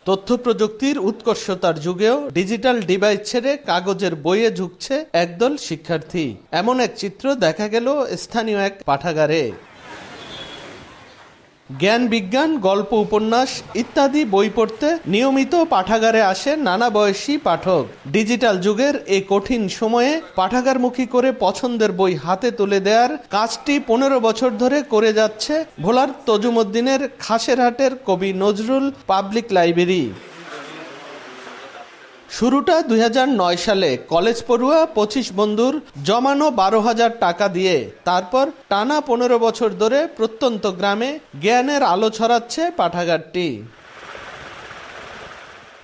তথ্য প্রযুক্তির উৎকর্ষতার যুগেও ডিজিটাল ডিভাইস ছেড়ে কাগজের বইয়ে ঝুঁকছে একদল শিক্ষার্থী। এমন এক চিত্র দেখা গেল স্থানীয় এক পাঠাগারে। জ্ঞান বিজ্ঞান, গল্প, উপন্যাস ইত্যাদি বই পড়তে নিয়মিত পাঠাগারে আসে নানা বয়সী পাঠক। ডিজিটাল যুগের এই কঠিন সময়ে পাঠাগারমুখী করে পছন্দের বই হাতে তুলে দেওয়ার কাজটি ১৫ বছর ধরে করে যাচ্ছে ভোলার তজুমুদ্দিনের খাসেরহাটের কবি নজরুল পাবলিক লাইব্রেরি। শুরুটা ২০০৯ সালে কলেজ পড়ুয়া ২৫ বন্ধুর জমানো ১২,০০০ টাকা দিয়ে। তারপর টানা ১৫ বছর ধরে প্রত্যন্ত গ্রামে জ্ঞানের আলো ছড়াচ্ছে পাঠাগারটি।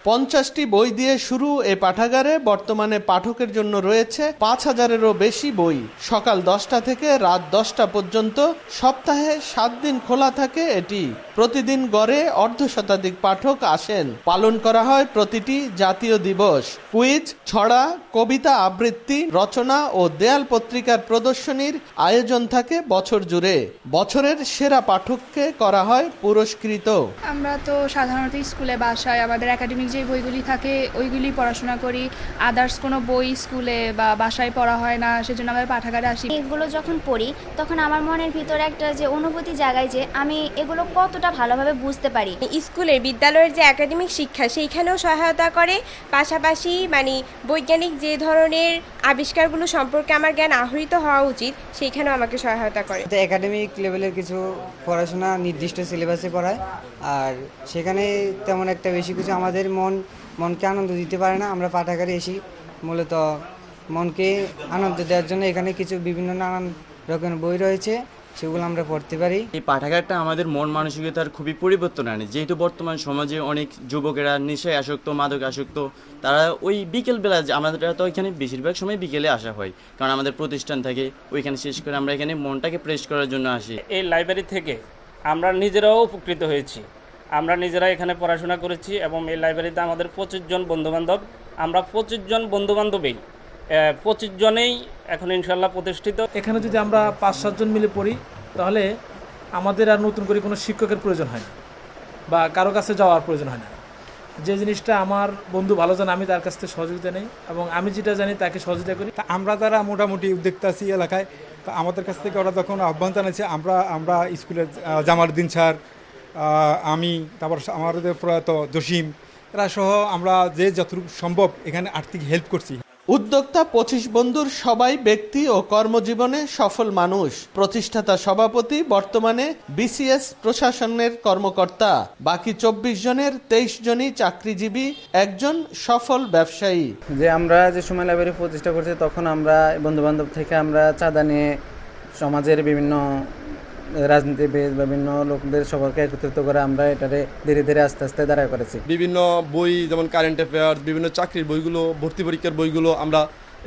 ৫০টি বই দিয়ে শুরু এ পাঠাগারে বর্তমানে পাঠকের জন্য রয়েছে ৫,০০০-এরও বেশি বই। সকাল ১০টা থেকে রাত ১০টা পর্যন্ত সপ্তাহে ৭ দিন খোলা থাকে এটি। প্রতিদিন গড়ে অর্ধশতাধিক পাঠক আসেন। পালন করা হয় প্রতিটি জাতীয় দিবস। কুইজ, ছড়া, কবিতা আবৃত্তি, রচনা ও দেয়াল পত্রিকার প্রদর্শনীর আয়োজন থাকে বছর জুড়ে। বছরের সেরা পাঠককে করা হয় পুরস্কৃত। আমরা তো সাধারণত স্কুলে বাসায় আমাদের একাডেমিক যে বইগুলি থাকে ওইগুলি পড়াশোনা করি। আদার্স কোনো বই স্কুলে বা বাসায় পড়া হয় না, সেজন্য আমরা পাঠাগারে আসি। এগুলো যখন পড়ি তখন আমার মনের ভিতরে একটা যে অনুভূতি জাগায় যে আমি এগুলো কতটা ভালোভাবে বুঝতে পারি। স্কুলের বিদ্যালয়ের যে একাডেমিক শিক্ষা সেইখানেও সহায়তা করে, পাশাপাশি বৈজ্ঞানিক যে ধরনের আবিষ্কারগুলো সম্পর্কে আমার জ্ঞান আহরিত হওয়া উচিত সেইখানেও আমাকে সহায়তা করে। একাডেমিক লেভেলের কিছু পড়াশোনা নির্দিষ্ট সিলেবাসে করায়, আর সেখানে তেমন একটা বেশি কিছু আমাদের মনকে আনন্দ দিতে পারে না। আমরা পাঠাগারে এসি মূলত মনকে আনন্দ দেওয়ার জন্য। এখানে কিছু বিভিন্ন নানান রকমের বই রয়েছে, সেগুলো আমরা পড়তে পারি। এই পাঠাগারটা আমাদের মন মানসিকতার খুবই পরিবর্তন আনে, যেহেতু বর্তমান সমাজে অনেক যুবকেরা নেশায় আসক্ত, মাদক আসক্ত। তারা ওই বিকেলবেলা, আমাদের তো এখানে বেশিরভাগ সময় বিকেলে আসা হয়, কারণ আমাদের প্রতিষ্ঠান থাকে ওইখানে শেষ করে আমরা এখানে মনটাকে ফ্রেশ করার জন্য আসি। এই লাইব্রেরি থেকে আমরা নিজেরাও উপকৃত হয়েছি। আমরা নিজেরা এখানে পড়াশোনা করেছি এবং এই লাইব্রেরিতে আমাদের ২৫ জন বন্ধুবান্ধব। আমরা ২৫ জন বন্ধুবান্ধবেই ২৫ জনেই এখন ইনশাল্লাহ প্রতিষ্ঠিত। এখানে যদি আমরা ৫-৭ জন মিলে পড়ি তাহলে আমাদের আর নতুন করে কোনো শিক্ষকের প্রয়োজন হয় না বা কারো কাছে যাওয়ার প্রয়োজন হয় না। যে জিনিসটা আমার বন্ধু ভালো জানে আমি তার কাছ থেকে সহযোগিতা নেই এবং আমি যেটা জানি তাকে সহযোগিতা করি। আমরা যারা মোটামুটি উদ্যোক্তা আছি এলাকায়, তা আমাদের কাছ থেকে ওরা যখন আহ্বান জানাচ্ছে, আমরা স্কুলের জামালউদ্দিন স্যার, আমি, তারপর আমাদের প্রয়াত জসিম, এরা সহ আমরা যে যতটুকু সম্ভব এখানে আর্থিক হেল্প করছি। উদ্যোক্তা ২৫ বন্ধুর সবাই ব্যক্তি ও কর্মজীবনে সফল মানুষ। প্রতিষ্ঠাতা সভাপতি বর্তমানে বিসিএস প্রশাসনের কর্মকর্তা। বাকি ২৪ জনের ২৩ জনই চাকরিজীবী, একজন সফল ব্যবসায়ী। যে আমরা যে সময় লাইব্রেরি প্রতিষ্ঠা করছি তখন আমরা বন্ধুবান্ধব থেকে আমরা চাঁদা নিয়ে সমাজের বিভিন্ন রাজনীতিবিদ, বিভিন্ন লোকদের সবাইকে একত্রিত করে আমরা এটারে ধীরে ধীরে আস্তে আস্তে দাঁড়া করেছি। বিভিন্ন বই যেমন কারেন্ট অ্যাফেয়ার্স, বিভিন্ন চাকরির বইগুলো, ভর্তি পরীক্ষার বইগুলো আমরা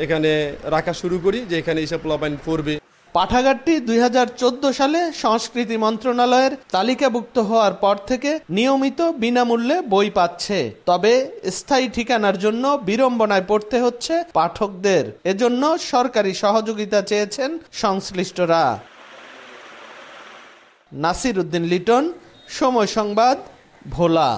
এখানে রাখা শুরু করি, যে এখানে এসব পোলাপাইন পড়বে। পাঠাগারটি ২০১৪ সালে সংস্কৃতি মন্ত্রণালয়ের তালিকাভুক্ত হওয়ার পর থেকে নিয়মিত বিনামূল্যে বই পাচ্ছে। তবে স্থায়ী ঠিকানার জন্য বিড়ম্বনায় পড়তে হচ্ছে পাঠকদের। এজন্য সরকারি সহযোগিতা চেয়েছেন সংশ্লিষ্টরা। নাসির উদ্দিন লিটন, সময় সংবাদ, ভোলা।